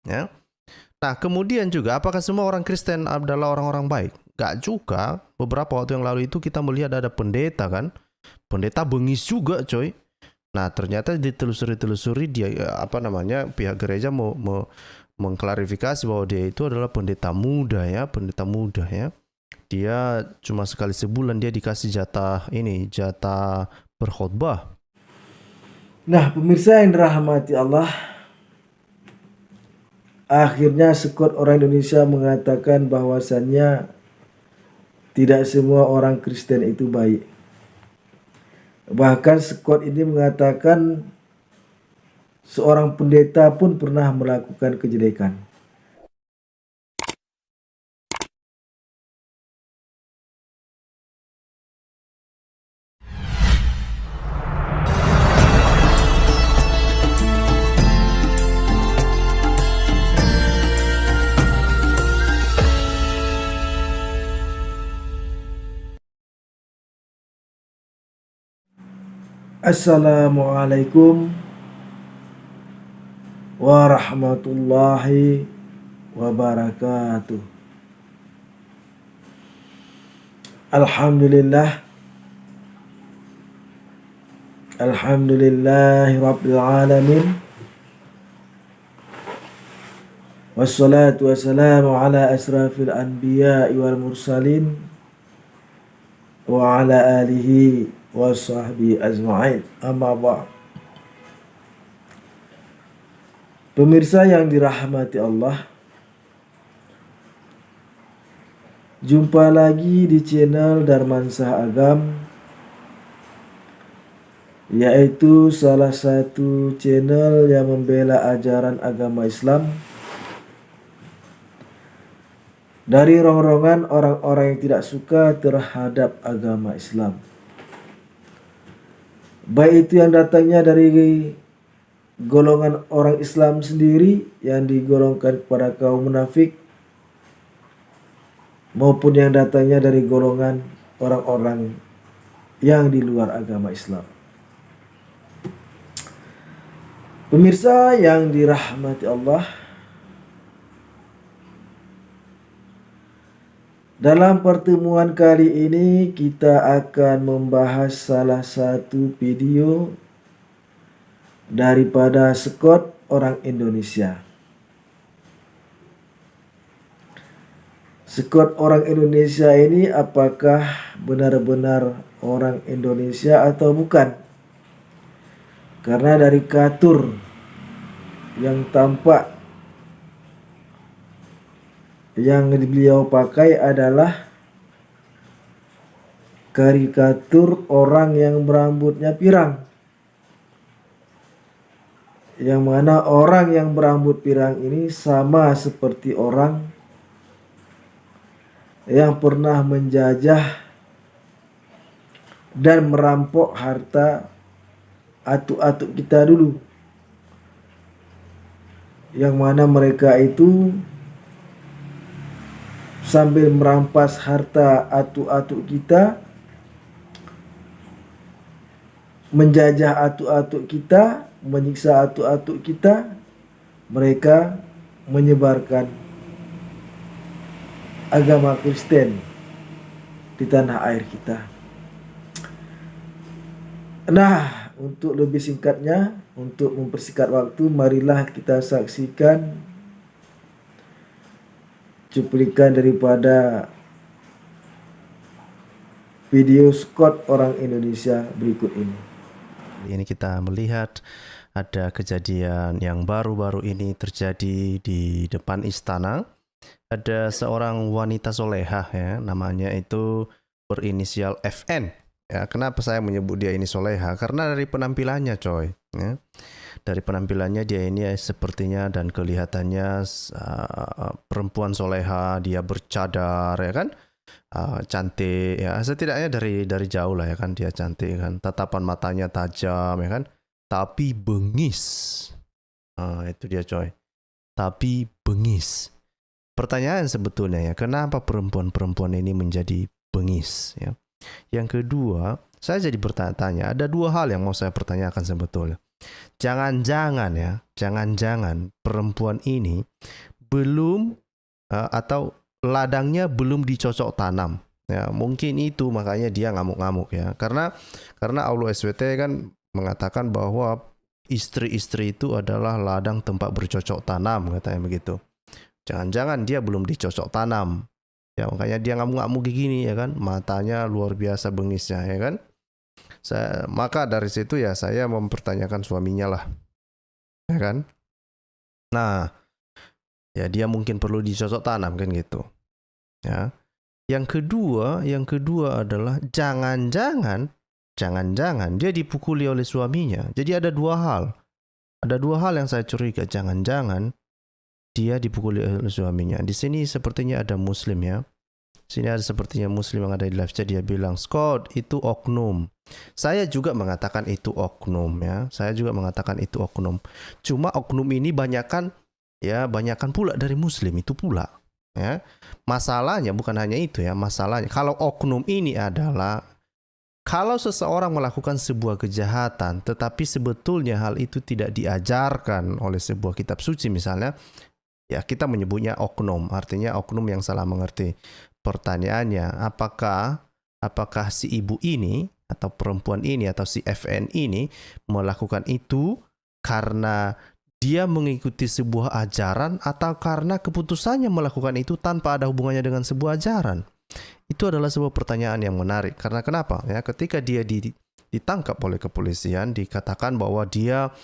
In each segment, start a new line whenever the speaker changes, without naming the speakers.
ya. Nah, kemudian juga apakah semua orang Kristen adalah orang-orang baik? Gak juga. Beberapa waktu yang lalu itu kita melihat ada pendeta kan. Pendeta bengis juga, coy. Nah, ternyata ditelusuri dia pihak gereja mau mengklarifikasi bahwa dia itu adalah pendeta muda ya. Dia cuma sekali sebulan dia dikasih jatah berkhotbah.
Nah, pemirsa yang dirahmati Allah, akhirnya Sekot orang Indonesia mengatakan bahwasannya tidak semua orang Kristen itu baik. Bahkan Sekot ini mengatakan seorang pendeta pun pernah melakukan kejelekan. Assalamualaikum warahmatullahi wabarakatuh. Alhamdulillahi rabbil alamin. Wassalatu wassalamu ala asrafil anbiya'i wal mursalin wa ala alihi wa sahbihi ajma'in. Amma ba'd. Pemirsa yang dirahmati Allah, jumpa lagi di channel Darmansah Agam, yaitu salah satu channel yang membela ajaran agama Islam dari rongrongan orang-orang yang tidak suka terhadap agama Islam. Baik itu yang datangnya dari golongan orang Islam sendiri yang digolongkan kepada kaum munafik, maupun yang datangnya dari golongan orang-orang yang di luar agama Islam. Pemirsa yang dirahmati Allah, dalam pertemuan kali ini kita akan membahas salah satu video daripada Sekot orang Indonesia. Sekot orang Indonesia ini apakah benar-benar orang Indonesia atau bukan? Karena dari karikatur yang tampak yang beliau pakai adalah karikatur orang yang berambutnya pirang, yang mana orang yang berambut pirang ini sama seperti orang yang pernah menjajah dan merampok harta atuk-atuk kita dulu, yang mana mereka itu sambil merampas harta atuk-atuk kita, menjajah atuk-atuk kita, menyiksa atuk-atuk kita, mereka menyebarkan agama Kristen di tanah air kita. Nah, untuk lebih singkatnya, untuk mempersingkat waktu, marilah kita saksikan cuplikan daripada video Sekot orang Indonesia berikut ini.
Ini kita melihat ada kejadian yang baru-baru ini terjadi di depan istana. Ada seorang wanita solehah ya, namanya itu berinisial FN. Ya, kenapa saya menyebut dia ini solehah? Karena dari penampilannya, coy. Ya. Dari penampilannya dia ini sepertinya dan kelihatannya perempuan soleha, dia bercadar ya kan, cantik ya, setidaknya dari jauh lah ya kan, dia cantik kan, tatapan matanya tajam ya kan, tapi bengis. Itu dia coy, tapi bengis. Pertanyaan sebetulnya ya, kenapa perempuan-perempuan ini menjadi bengis ya? Yang kedua, saya jadi bertanya-tanya, ada dua hal yang mau saya pertanyakan sebetulnya. Jangan-jangan ya, jangan-jangan perempuan ini belum atau ladangnya belum dicocok tanam. Ya, mungkin itu makanya dia ngamuk-ngamuk ya. Karena Allah SWT kan mengatakan bahwa istri-istri itu adalah ladang tempat bercocok tanam, katanya begitu. Jangan-jangan dia belum dicocok tanam. Ya, makanya dia ngamuk-ngamuk gini ya kan, matanya luar biasa bengisnya ya kan. Maka dari situ ya saya mempertanyakan suaminya lah. Ya kan? Nah, ya dia mungkin perlu dicocok tanam kan gitu. Ya. Yang kedua adalah jangan-jangan dia dipukuli oleh suaminya. Jadi ada dua hal. Ada dua hal yang saya curiga. Jangan-jangan dia dipukuli oleh suaminya. Di sini sepertinya ada muslim ya. Sini ada sepertinya muslim yang ada di live chat, dia bilang, "Scott, itu oknum." Saya juga mengatakan itu oknum ya. Saya juga mengatakan itu oknum. Cuma oknum ini banyakan pula dari muslim itu pula. Ya. Masalahnya bukan hanya itu ya, masalahnya kalau oknum ini adalah kalau seseorang melakukan sebuah kejahatan tetapi sebetulnya hal itu tidak diajarkan oleh sebuah kitab suci misalnya, ya kita menyebutnya oknum, artinya oknum yang salah mengerti. Pertanyaannya, apakah si ibu ini atau perempuan ini atau si FN ini melakukan itu karena dia mengikuti sebuah ajaran atau karena keputusannya melakukan itu tanpa ada hubungannya dengan sebuah ajaran? Itu adalah sebuah pertanyaan yang menarik. Karena kenapa? Ya, ketika dia ditangkap oleh kepolisian, dikatakan bahwa dia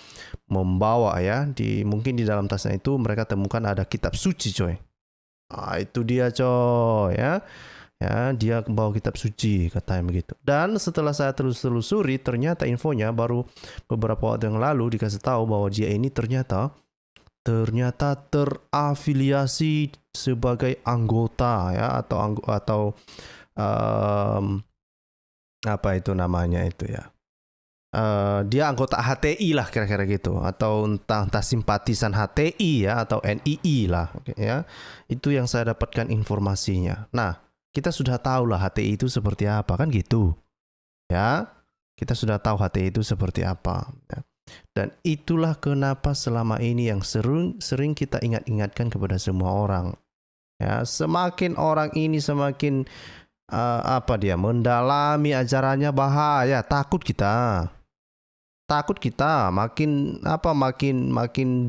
membawa mungkin di dalam tasnya itu mereka temukan ada kitab suci, coy. Itu dia, coy, ya. Ya, dia bawa kitab suci, katanya begitu. Dan setelah saya telusuri, ternyata infonya baru beberapa waktu yang lalu dikasih tahu bahwa dia ini ternyata terafiliasi sebagai anggota ya atau apa itu namanya itu ya. Dia anggota HTI lah kira-kira gitu, atau entah simpatisan HTI ya atau NII lah ya. Itu yang saya dapatkan informasinya. Nah, kita sudah tahu lah HTI itu seperti apa kan gitu. Ya. Kita sudah tahu HTI itu seperti apa ya. Dan itulah kenapa selama ini yang sering kita ingat-ingatkan kepada semua orang. Ya, semakin orang ini semakin mendalami ajarannya bahaya, takut kita makin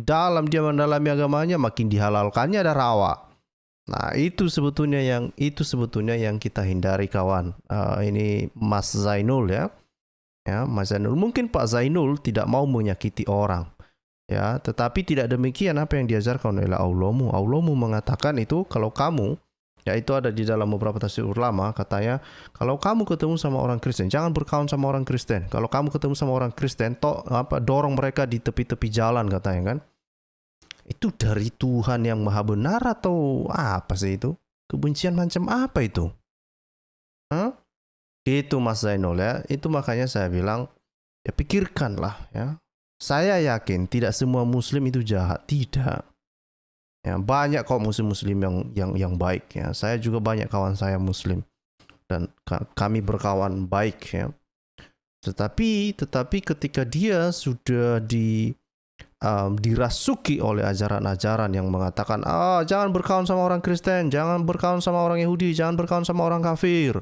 dalam dia mendalami agamanya, makin dihalalkannya ada rawa. Nah, itu sebetulnya yang kita hindari, kawan. Ini Mas Zainul ya. Ya, Mas Zainul, mungkin Pak Zainul tidak mau menyakiti orang. Ya, tetapi tidak demikian apa yang diajarkan oleh Allahmu. Allahmu mengatakan itu kalau kamu, ya itu ada di dalam beberapa tafsir ulama, katanya kalau kamu ketemu sama orang Kristen, jangan berkawan sama orang Kristen. Kalau kamu ketemu sama orang Kristen, dorong mereka di tepi-tepi jalan, katanya kan. Itu dari Tuhan yang Maha Benar atau apa sih itu? Kebencian macam apa itu? Hah? Itu Mas Zainul ya. Itu makanya saya bilang, ya pikirkanlah ya. Saya yakin tidak semua muslim itu jahat, tidak. Ya, banyak kok muslim yang baik ya. Saya juga banyak kawan saya muslim dan kami berkawan baik ya. Tetapi ketika dia sudah dirasuki oleh ajaran-ajaran yang mengatakan, jangan berkawan sama orang Kristen, jangan berkawan sama orang Yahudi, jangan berkawan sama orang kafir.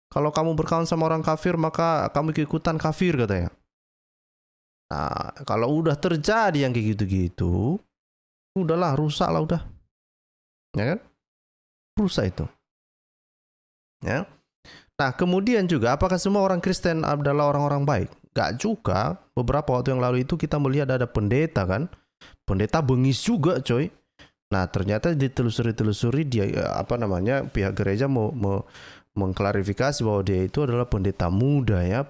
Kalau kamu berkawan sama orang kafir, maka kamu ikutan kafir, katanya. Nah, kalau udah terjadi yang kayak gitu-gitu, udahlah, rusak lah udah. Ya kan? Rusak itu. Ya. Nah, kemudian juga, apakah semua orang Kristen adalah orang-orang baik? Gak juga. Beberapa waktu yang lalu itu kita melihat ada pendeta kan. Pendeta bengis juga, coy. Nah, ternyata ditelusuri dia pihak gereja mau mengklarifikasi bahwa dia itu adalah pendeta muda ya.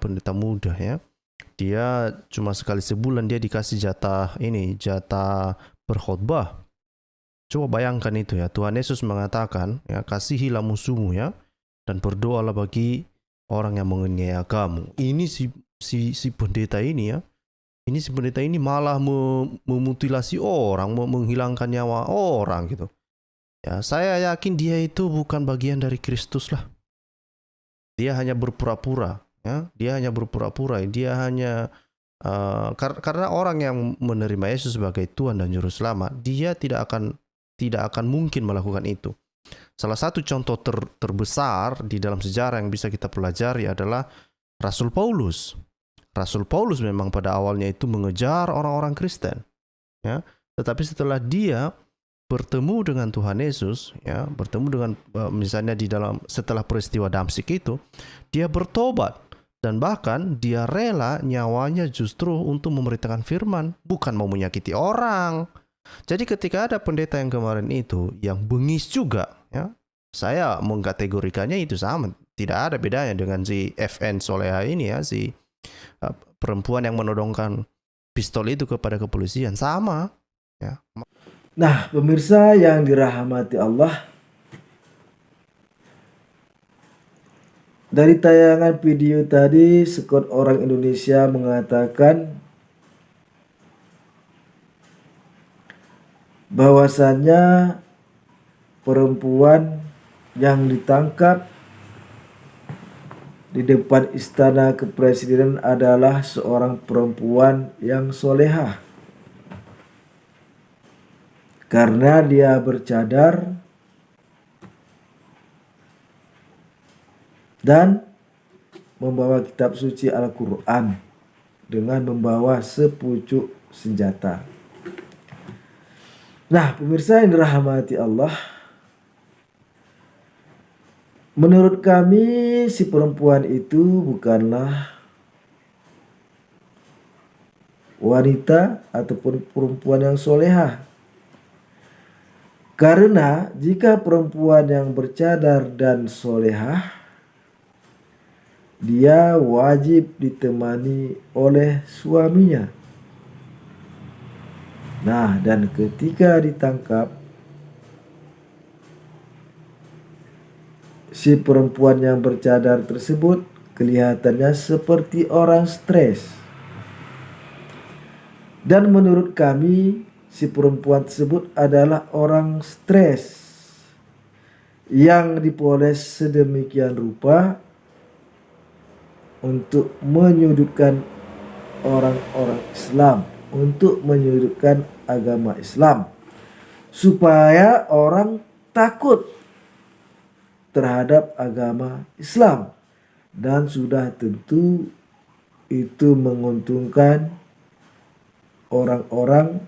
Dia cuma sekali sebulan dia dikasih jatah berkhotbah. Coba bayangkan itu ya. Tuhan Yesus mengatakan ya, kasihilah musuhmu ya, dan berdoalah bagi orang yang menganiaya kamu. Ini si pendeta ini ya. Si pendeta ini malah memutilasi orang, menghilangkan nyawa orang gitu. Ya, saya yakin dia itu bukan bagian dari Kristus lah. Dia hanya berpura-pura. Ya, dia hanya Karena orang yang menerima Yesus sebagai Tuhan dan Juru Selamat, dia tidak akan mungkin melakukan itu. Salah satu contoh terbesar di dalam sejarah yang bisa kita pelajari adalah Rasul Paulus. Rasul Paulus memang pada awalnya itu mengejar orang-orang Kristen, ya. Tetapi setelah dia bertemu dengan Tuhan Yesus, ya, bertemu dengan misalnya setelah peristiwa Damsyik itu, dia bertobat dan bahkan dia rela nyawanya justru untuk memberitakan firman, bukan mau menyakiti orang. Jadi ketika ada pendeta yang kemarin itu yang bengis juga, ya, saya mengkategorikannya itu sama, tidak ada bedanya dengan si FN Soleha ini, ya, si perempuan yang menodongkan pistol itu kepada kepolisian, sama, ya.
Nah, pemirsa yang dirahmati Allah, dari tayangan video tadi, Scott orang Indonesia mengatakan bahwasannya perempuan yang ditangkap di depan istana kepresidenan adalah seorang perempuan yang solehah, karena dia bercadar dan membawa kitab suci Al-Quran dengan membawa sepucuk senjata. Nah, pemirsa yang dirahmati Allah, menurut kami si perempuan itu bukanlah wanita ataupun perempuan yang solehah. Karena jika perempuan yang bercadar dan solehah, dia wajib ditemani oleh suaminya. Nah, dan ketika ditangkap, si perempuan yang bercadar tersebut kelihatannya seperti orang stres. Dan menurut kami, si perempuan tersebut adalah orang stres yang dipoles sedemikian rupa untuk menyudutkan orang-orang Islam, untuk menyudutkan agama Islam, supaya orang takut terhadap agama Islam. Dan sudah tentu itu menguntungkan orang-orang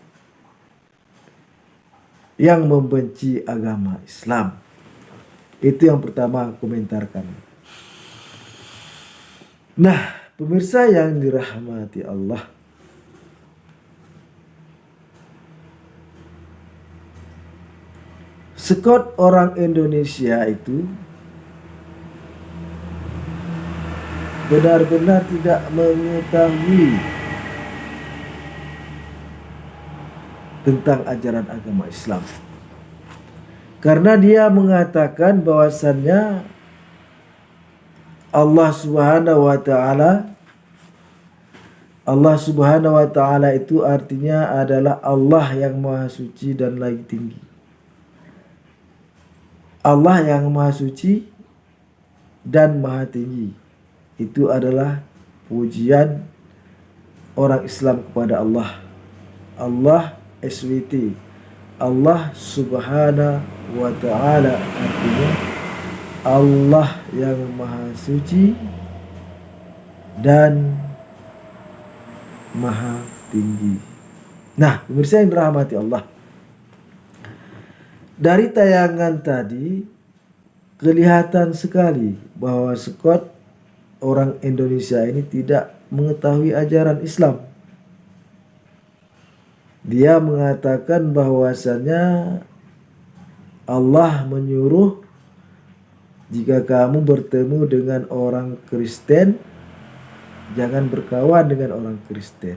yang membenci agama Islam. Itu yang pertama komentarkan. Nah, pemirsa yang dirahmati Allah, Scott orang Indonesia itu benar-benar tidak mengetahui tentang ajaran agama Islam. Karena dia mengatakan bahwasannya Allah Subhanahu wa taala itu artinya adalah Allah yang Maha Suci dan lagi tinggi. Allah yang Maha Suci dan Maha Tinggi itu adalah pujian orang Islam kepada Allah. Allah SWT, Allah Subhanahu wa taala artinya Allah yang Maha Suci dan Maha Tinggi. Nah, pemirsa yang dirahmati Allah, dari tayangan tadi kelihatan sekali bahwa Scott orang Indonesia ini tidak mengetahui ajaran Islam. Dia mengatakan bahwasannya Allah menyuruh jika kamu bertemu dengan orang Kristen, jangan berkawan dengan orang Kristen.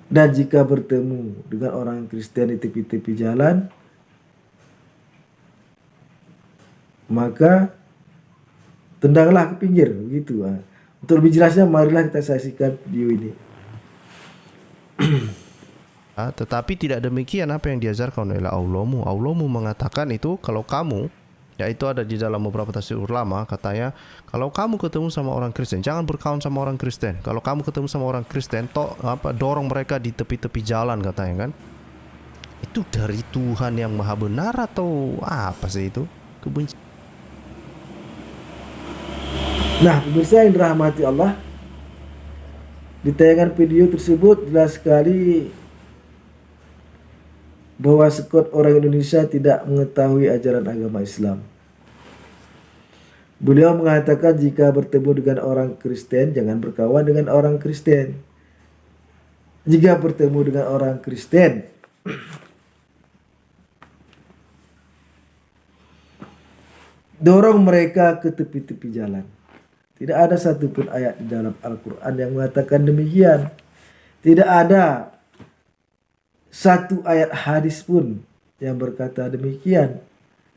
Dan jika bertemu dengan orang Kristen di tepi-tepi jalan, maka tendanglah ke pinggir, begitu. Untuk lebih jelasnya, marilah kita saksikan video ini.
Tetapi tidak demikian apa yang diajarkan oleh Allahmu. Allahmu mengatakan itu kalau kamu Ya itu ada di dalam beberapa tafsir ulama, katanya kalau kamu ketemu sama orang Kristen jangan berkawan sama orang Kristen. Kalau kamu ketemu sama orang Kristen, dorong mereka di tepi-tepi jalan katanya kan. Itu dari Tuhan yang maha benar atau apa sih itu? Kebencian.
Nah, pemirsa yang dirahmati Allah, di tayangan video tersebut jelas sekali bahwa sekot orang Indonesia tidak mengetahui ajaran agama Islam. Beliau mengatakan jika bertemu dengan orang Kristen, jangan berkawan dengan orang Kristen. Jika bertemu dengan orang Kristen, dorong mereka ke tepi-tepi jalan. Tidak ada satupun ayat di dalam Al-Quran yang mengatakan demikian. Tidak ada satu ayat hadis pun yang berkata demikian.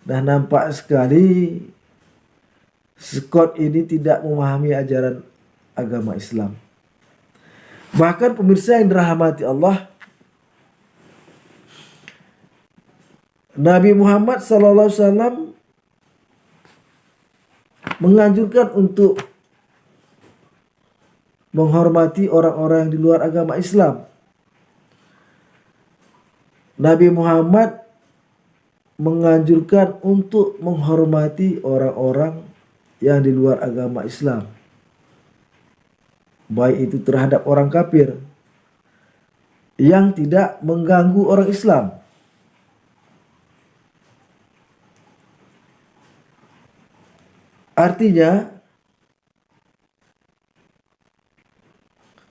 Nah, nampak sekali Scott ini tidak memahami ajaran agama Islam. Bahkan pemirsa yang dirahmati Allah, Nabi Muhammad SAW menganjurkan untuk menghormati orang-orang yang di luar agama Islam. Nabi Muhammad menganjurkan untuk menghormati orang-orang yang di luar agama Islam, baik itu terhadap orang kafir yang tidak mengganggu orang Islam. Artinya,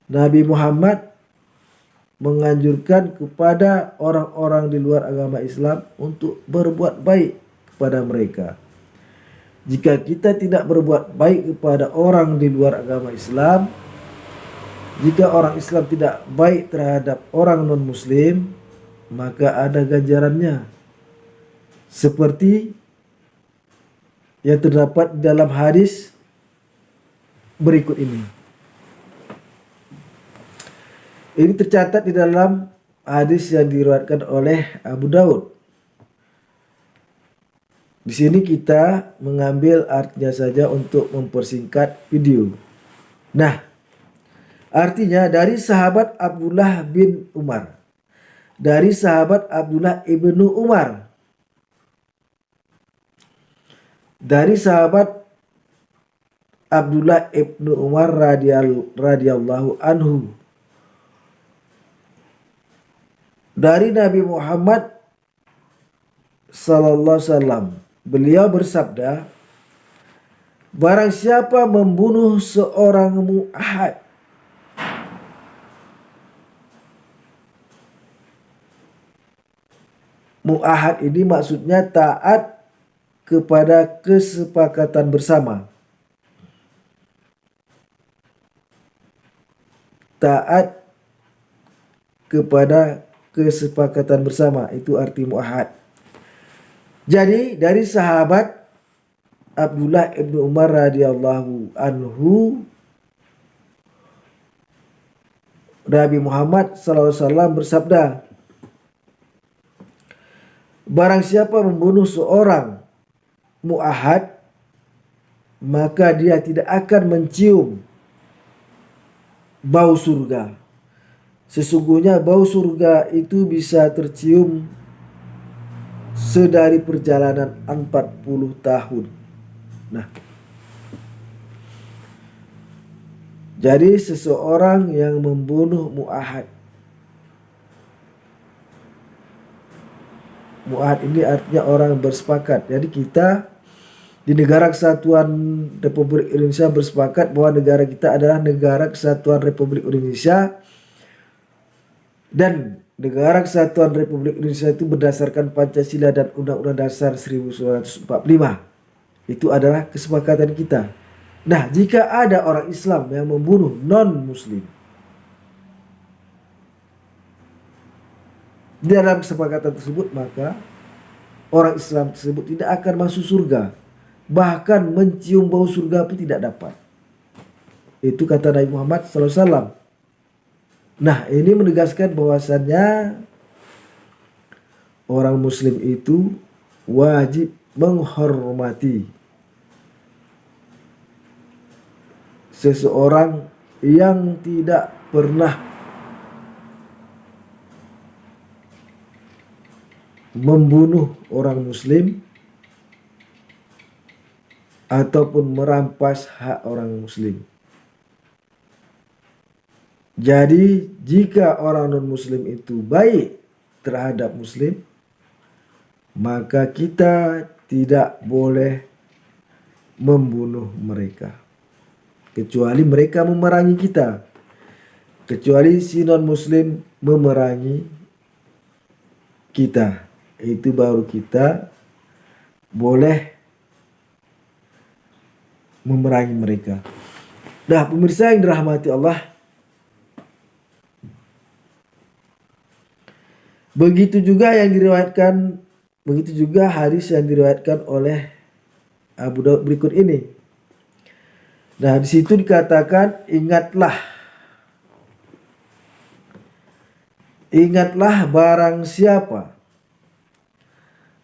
Nabi Muhammad menganjurkan kepada orang-orang di luar agama Islam untuk berbuat baik kepada mereka. Jika kita tidak berbuat baik kepada orang di luar agama Islam, jika orang Islam tidak baik terhadap orang non-Muslim, maka ada ganjarannya. Seperti yang terdapat dalam hadis berikut ini. Ini tercatat di dalam hadis yang diriwayatkan oleh Abu Daud. Di sini kita mengambil artinya saja untuk mempersingkat video. Nah, artinya dari sahabat Abdullah bin Umar, dari sahabat Abdullah ibnu Umar, dari sahabat Abdullah ibnu Umar radhiyallahu anhu, dari Nabi Muhammad sallallahu alaihi wasallam, beliau bersabda, barang siapa membunuh seorang mu'ahad, mu'ahad ini maksudnya taat kepada kesepakatan bersama. Taat kepada kesepakatan bersama, itu arti mu'ahad. Jadi dari sahabat Abdullah ibnu Umar radhiyallahu anhu, Nabi Muhammad SAW bersabda, barang siapa membunuh seorang mu'ahad, maka dia tidak akan mencium bau surga. Sesungguhnya bau surga itu bisa tercium sedari perjalanan 40 tahun. Nah, jadi seseorang yang membunuh mu'ahad, mu'ahad ini artinya orang bersepakat. Jadi kita di Negara Kesatuan Republik Indonesia bersepakat bahwa negara kita adalah Negara Kesatuan Republik Indonesia, dan Negara Kesatuan Republik Indonesia itu berdasarkan Pancasila dan Undang-Undang Dasar 1945. Itu adalah kesepakatan kita. Nah, jika ada orang Islam yang membunuh non-Muslim, di dalam kesepakatan tersebut, maka orang Islam tersebut tidak akan masuk surga. Bahkan mencium bau surga pun tidak dapat. Itu kata Nabi Muhammad SAW. Nah, ini menegaskan bahwasannya orang Muslim itu wajib menghormati seseorang yang tidak pernah membunuh orang muslim ataupun merampas hak orang muslim. Jadi jika orang non-muslim itu baik terhadap muslim, maka kita tidak boleh membunuh mereka. Kecuali mereka memerangi kita. Kecuali si non-muslim memerangi kita. Itu baru kita boleh memerangi mereka. Nah, pemirsa yang dirahmati Allah, begitu juga hadis yang diriwayatkan oleh Abu Daud berikut ini. Nah, di situ dikatakan ingatlah barang siapa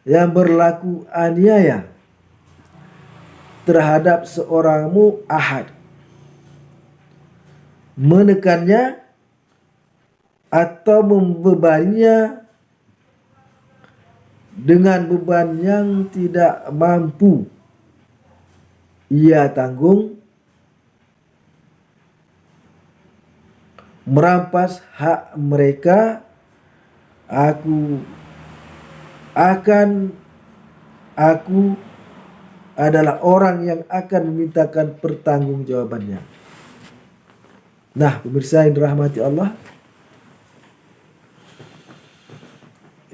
yang berlaku aniaya terhadap seorangmu ahad, menekannya atau membebaninya dengan beban yang tidak mampu ia tanggung, merampas hak mereka, aku adalah orang yang akan memintakan pertanggungjawabannya. Nah, pemirsa yang dirahmati Allah,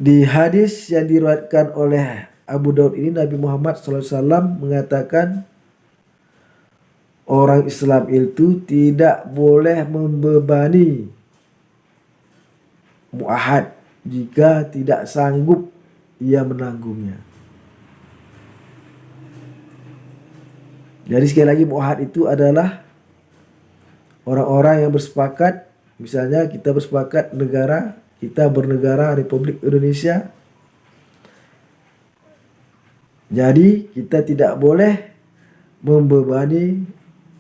di hadis yang diriwayatkan oleh Abu Daud ini, Nabi Muhammad SAW mengatakan orang Islam itu tidak boleh membebani muahad jika tidak sanggup ia menanggungnya. Jadi sekali lagi, muahad itu adalah orang-orang yang bersepakat, misalnya kita bersepakat kita bernegara Republik Indonesia. Jadi kita tidak boleh membebani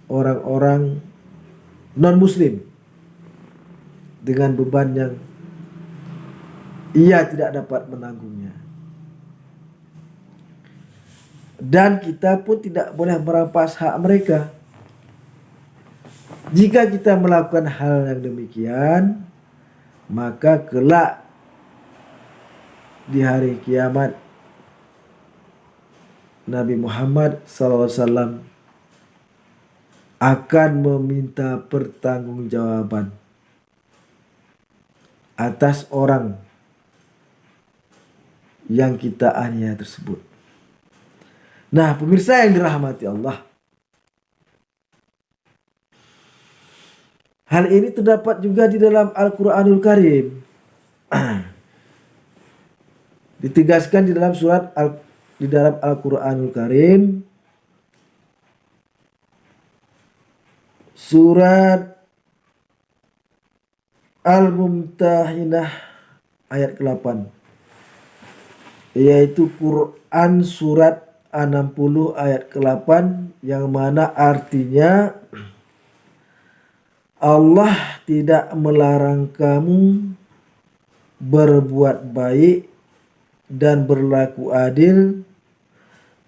orang-orang non-muslim dengan beban yang ia tidak dapat menanggungnya. Dan kita pun tidak boleh merampas hak mereka. Jika kita melakukan hal yang demikian, maka kelak di hari kiamat Nabi Muhammad SAW akan meminta pertanggungjawaban atas orang yang kita aniaya tersebut. Nah, pemirsa yang dirahmati Allah, hal ini terdapat juga di dalam Al-Quranul Karim. Ditegaskan di dalam Al-Quranul Karim, surat Al-Mumtahinah ayat ke-8, yaitu Quran surat 60 ayat ke-8, yang mana artinya Allah tidak melarang kamu berbuat baik dan berlaku adil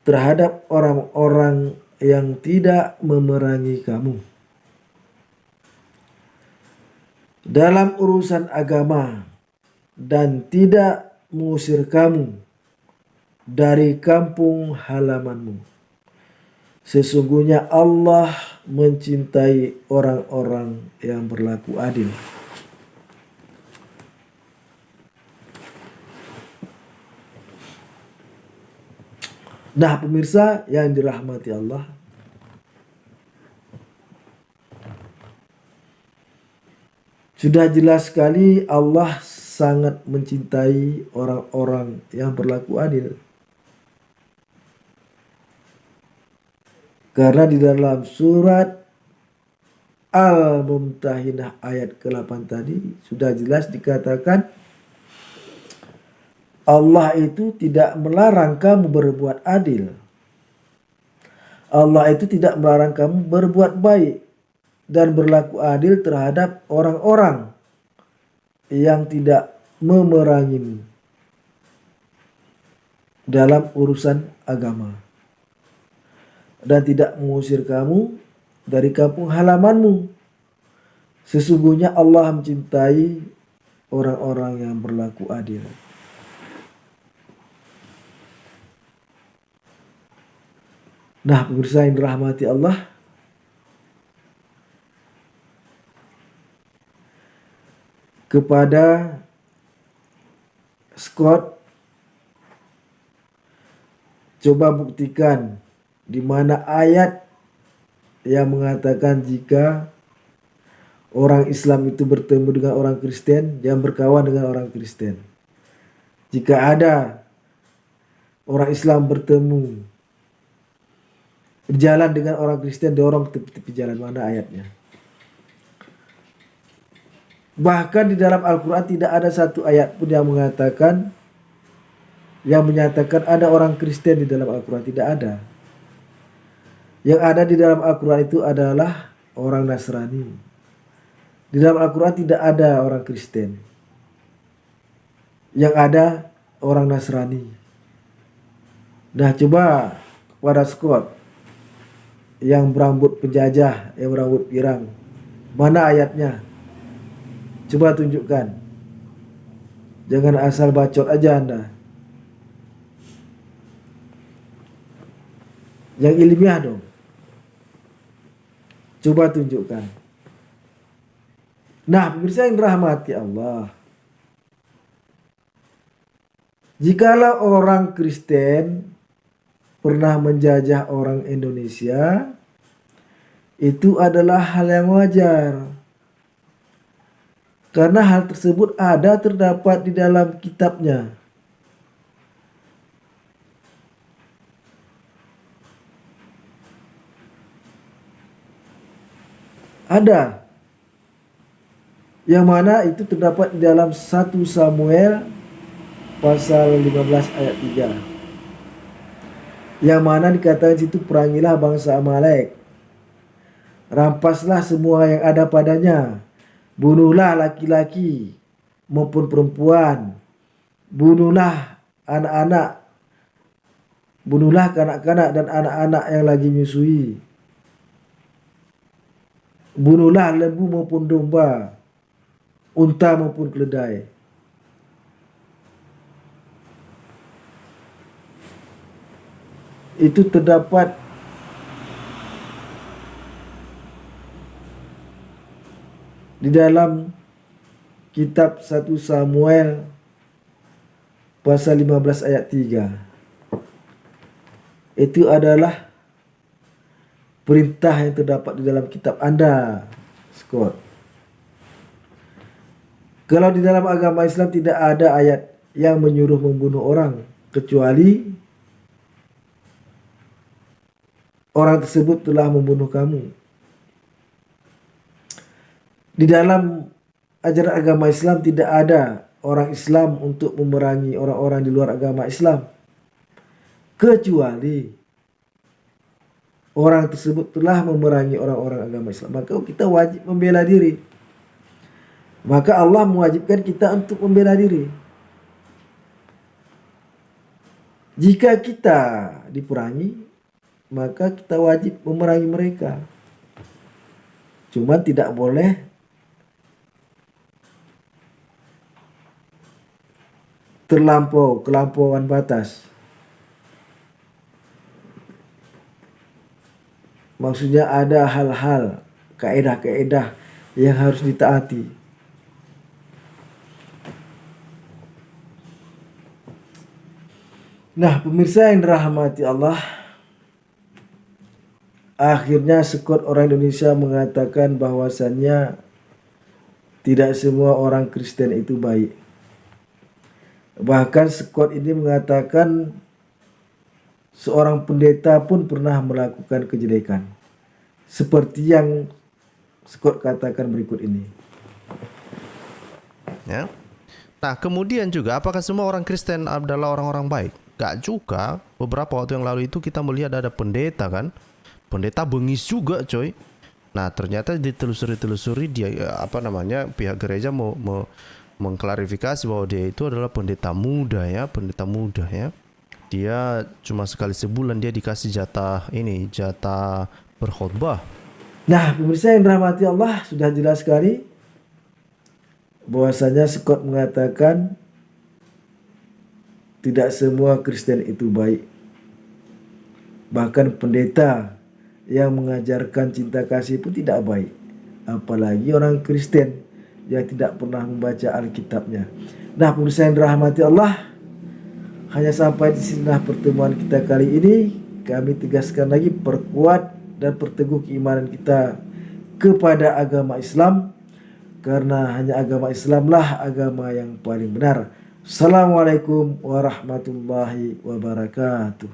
terhadap orang-orang yang tidak memerangi kamu dalam urusan agama dan tidak mengusir kamu dari kampung halamanmu. Sesungguhnya Allah mencintai orang-orang yang berlaku adil. Nah, pemirsa yang dirahmati Allah, sudah jelas sekali Allah sangat mencintai orang-orang yang berlaku adil. Karena di dalam surat Al-Mumtahinah ayat ke-8 tadi sudah jelas dikatakan Allah itu tidak melarang kamu berbuat adil. Allah itu tidak melarang kamu berbuat baik dan berlaku adil terhadap orang-orang yang tidak memerangimu dalam urusan agama dan tidak mengusir kamu dari kampung halamanmu. Sesungguhnya Allah mencintai orang-orang yang berlaku adil. Nah, pemirsa yang dirahmati Allah, kepada Scott, coba buktikan di mana ayat yang mengatakan jika orang Islam itu bertemu dengan orang Kristen, jangan berkawan dengan orang Kristen. Jika ada orang Islam berjalan dengan orang Kristen, dorong tepi-tepi jalan. Mana ayatnya? Bahkan di dalam Al-Quran tidak ada satu ayat pun yang menyatakan ada orang Kristen di dalam Al-Quran. Tidak ada. Yang ada di dalam Al-Quran itu adalah orang Nasrani. Di dalam Al-Quran tidak ada orang Kristen. Yang ada orang Nasrani. Nah, coba kepada Scott yang berambut penjajah, yang berambut pirang, mana ayatnya? Coba tunjukkan. Jangan asal bacot aja Anda. Yang ilmiah dong. Coba tunjukkan. Nah, pemirsa yang dirahmati Allah, jikalau orang Kristen pernah menjajah orang Indonesia, itu adalah hal yang wajar. Karena hal tersebut terdapat di dalam kitabnya. Ada. Yang mana itu terdapat di dalam 1 Samuel pasal 15 ayat 3. Yang mana dikatakan situ, perangilah bangsa Amalek. Rampaslah semua yang ada padanya. Bunuhlah laki-laki maupun perempuan. Bunuhlah anak-anak. Bunuhlah kanak-kanak dan anak-anak yang lagi menyusui. Bunuhlah lembu maupun domba, unta maupun keledai. Itu terdapat di dalam kitab 1 Samuel pasal 15 ayat 3. Itu adalah perintah yang terdapat di dalam kitab Anda, Scott. Kalau di dalam agama Islam tidak ada ayat yang menyuruh membunuh orang, kecuali orang tersebut telah membunuh kamu. Di dalam ajaran agama Islam tidak ada orang Islam untuk memerangi orang-orang di luar agama Islam, kecuali orang tersebut telah memerangi orang-orang agama Islam. Maka kita wajib membela diri. Maka Allah mewajibkan kita untuk membela diri. Jika kita diperangi, maka kita wajib memerangi mereka. Cuma tidak boleh kelauan batas. Maksudnya ada hal-hal, kaedah-kaedah yang harus ditaati. Nah, pemirsa yang dirahmati Allah, akhirnya Scott orang Indonesia mengatakan bahwasannya tidak semua orang Kristen itu baik. Bahkan Scott ini mengatakan seorang pendeta pun pernah melakukan kejelekan. Seperti yang Scott katakan berikut ini.
Ya. Nah, kemudian juga apakah semua orang Kristen adalah orang-orang baik? Gak juga. Beberapa waktu yang lalu itu kita melihat ada pendeta kan. Pendeta bengis juga, coy. Nah, ternyata ditelusuri dia pihak gereja mau mengklarifikasi bahwa dia itu adalah pendeta muda ya. Dia cuma sekali sebulan dia dikasih jatah berkhotbah.
Nah, pemirsa yang dirahmati Allah, sudah jelas sekali bahwasanya Scott mengatakan tidak semua Kristen itu baik. Bahkan pendeta yang mengajarkan cinta kasih pun tidak baik. Apalagi orang Kristen yang tidak pernah membaca Alkitabnya. Nah, pemirsa yang dirahmati Allah, hanya sampai di sini pertemuan kita kali ini. Kami tegaskan lagi, perkuat dan perteguh keimanan kita kepada agama Islam, karena hanya agama Islamlah agama yang paling benar. Assalamualaikum warahmatullahi wabarakatuh.